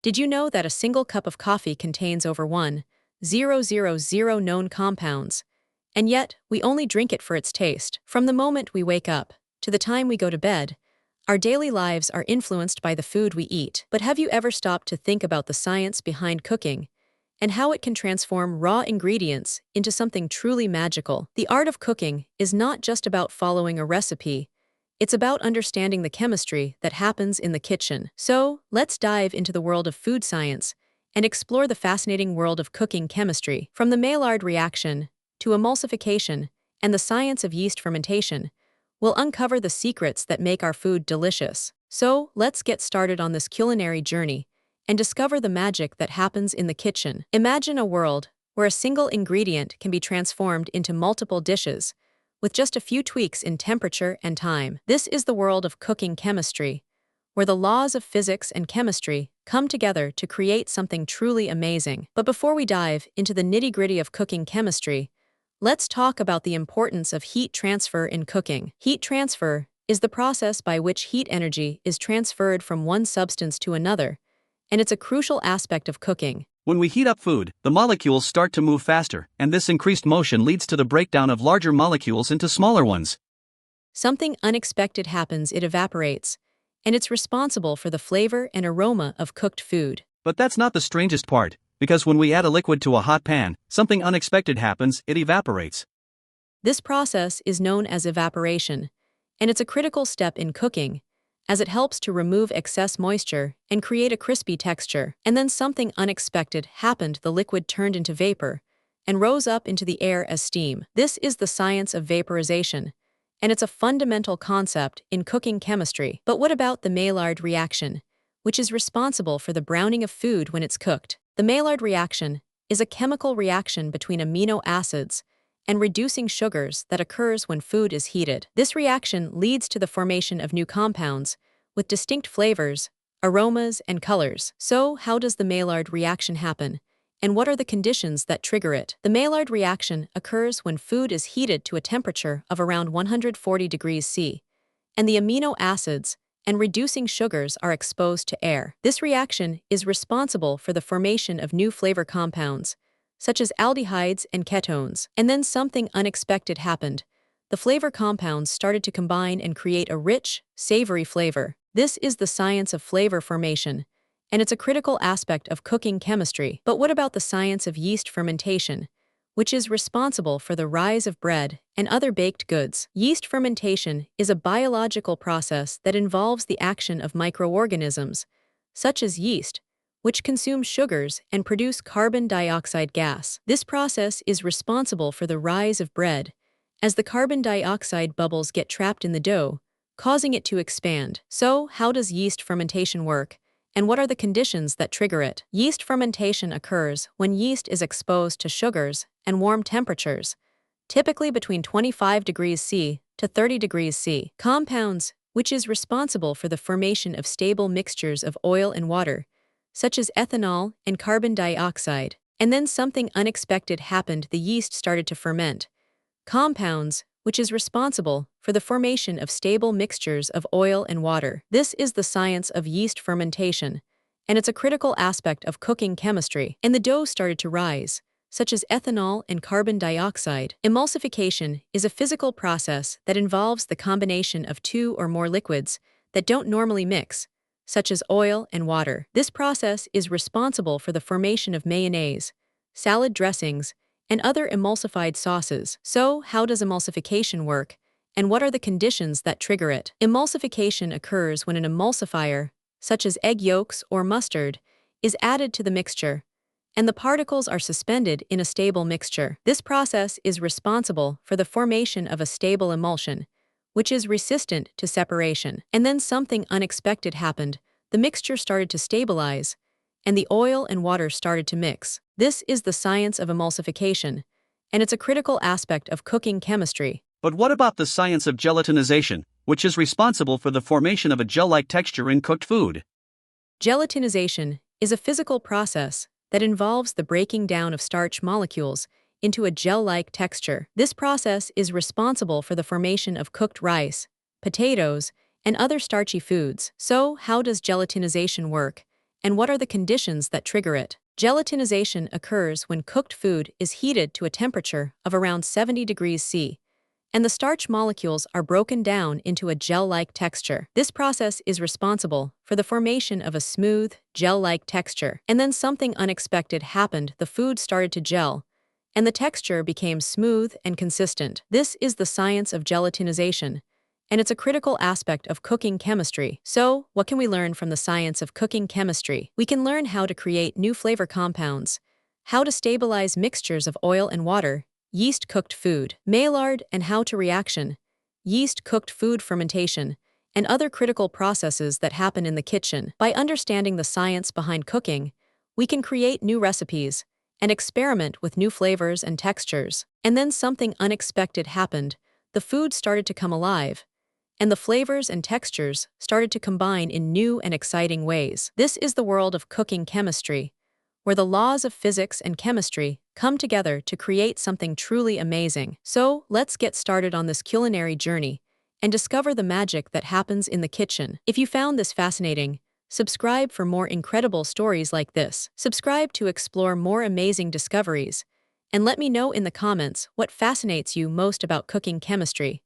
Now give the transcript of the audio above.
Did you know that a single cup of coffee contains over 1,000 known compounds? And yet, we only drink it for its taste. From the moment we wake up to the time we go to bed, our daily lives are influenced by the food we eat. But have you ever stopped to think about the science behind cooking and how it can transform raw ingredients into something truly magical? The art of cooking is not just about following a recipe. It's about understanding the chemistry that happens in the kitchen. So, let's dive into the world of food science and explore the fascinating world of cooking chemistry. From the Maillard reaction to emulsification and the science of yeast fermentation, we'll uncover the secrets that make our food delicious. So, let's get started on this culinary journey and discover the magic that happens in the kitchen. Imagine a world where a single ingredient can be transformed into multiple dishes with just a few tweaks in temperature and time. This is the world of cooking chemistry, where the laws of physics and chemistry come together to create something truly amazing. But before we dive into the nitty-gritty of cooking chemistry, let's talk about the importance of heat transfer in cooking. Heat transfer is the process by which heat energy is transferred from one substance to another, and it's a crucial aspect of cooking. When we heat up food, the molecules start to move faster, and this increased motion leads to the breakdown of larger molecules into smaller ones. Something unexpected happens, it evaporates, and it's responsible for the flavor and aroma of cooked food. But that's not the strangest part, because when we add a liquid to a hot pan, something unexpected happens, it evaporates. This process is known as evaporation, and it's a critical step in cooking, as it helps to remove excess moisture and create a crispy texture. And then something unexpected happened. The liquid turned into vapor and rose up into the air as steam. This is the science of vaporization, and it's a fundamental concept in cooking chemistry. But what about the Maillard reaction, which is responsible for the browning of food when it's cooked? The Maillard reaction is a chemical reaction between amino acids and reducing sugars that occurs when food is heated. This reaction leads to the formation of new compounds with distinct flavors, aromas, and colors. So, how does the Maillard reaction happen, and what are the conditions that trigger it? The Maillard reaction occurs when food is heated to a temperature of around 140 degrees C, and the amino acids and reducing sugars are exposed to air. This reaction is responsible for the formation of new flavor compounds, such as aldehydes and ketones. And then something unexpected happened. The flavor compounds started to combine and create a rich, savory flavor. This is the science of flavor formation, and it's a critical aspect of cooking chemistry. But what about the science of yeast fermentation, which is responsible for the rise of bread and other baked goods? Yeast fermentation is a biological process that involves the action of microorganisms, such as yeast, which consume sugars and produce carbon dioxide gas. This process is responsible for the rise of bread, as the carbon dioxide bubbles get trapped in the dough, causing it to expand. So, how does yeast fermentation work, and what are the conditions that trigger it? Yeast fermentation occurs when yeast is exposed to sugars and warm temperatures, typically between 25 degrees C to 30 degrees C. Compounds, which is responsible for the formation of stable mixtures of oil and water, such as ethanol and carbon dioxide. And then something unexpected happened. The yeast started to ferment compounds, which is responsible for the formation of stable mixtures of oil and water. This is the science of yeast fermentation, and it's a critical aspect of cooking chemistry. And the dough started to rise, such as ethanol and carbon dioxide. Emulsification is a physical process that involves the combination of two or more liquids that don't normally mix, such as oil and water. This process is responsible for the formation of mayonnaise, salad dressings, and other emulsified sauces. So, how does emulsification work, and what are the conditions that trigger it? Emulsification occurs when an emulsifier, such as egg yolks or mustard, is added to the mixture, and the particles are suspended in a stable mixture. This process is responsible for the formation of a stable emulsion, which is resistant to separation. And then something unexpected happened. The mixture started to stabilize, and the oil and water started to mix. This is the science of emulsification, and it's a critical aspect of cooking chemistry. But what about the science of gelatinization, which is responsible for the formation of a gel-like texture in cooked food? Gelatinization is a physical process that involves the breaking down of starch molecules into a gel-like texture. This process is responsible for the formation of cooked rice, potatoes, and other starchy foods. So, how does gelatinization work, and what are the conditions that trigger it? Gelatinization occurs when cooked food is heated to a temperature of around 70 degrees C, and the starch molecules are broken down into a gel-like texture. This process is responsible for the formation of a smooth, gel-like texture. And then something unexpected happened. The food started to gel, and the texture became smooth and consistent. This is the science of gelatinization, and it's a critical aspect of cooking chemistry. So, what can we learn from the science of cooking chemistry? We can learn how to create new flavor compounds, how to stabilize mixtures of oil and water, yeast-cooked food, Maillard and how to reaction, yeast-cooked food fermentation, and other critical processes that happen in the kitchen. By understanding the science behind cooking, we can create new recipes and experiment with new flavors and textures. And then something unexpected happened. The food started to come alive, and the flavors and textures started to combine in new and exciting ways. This is the world of cooking chemistry, where the laws of physics and chemistry come together to create something truly amazing. So, let's get started on this culinary journey and discover the magic that happens in the kitchen. If you found this fascinating, subscribe for more incredible stories like this. Subscribe to explore more amazing discoveries, and let me know in the comments what fascinates you most about cooking chemistry.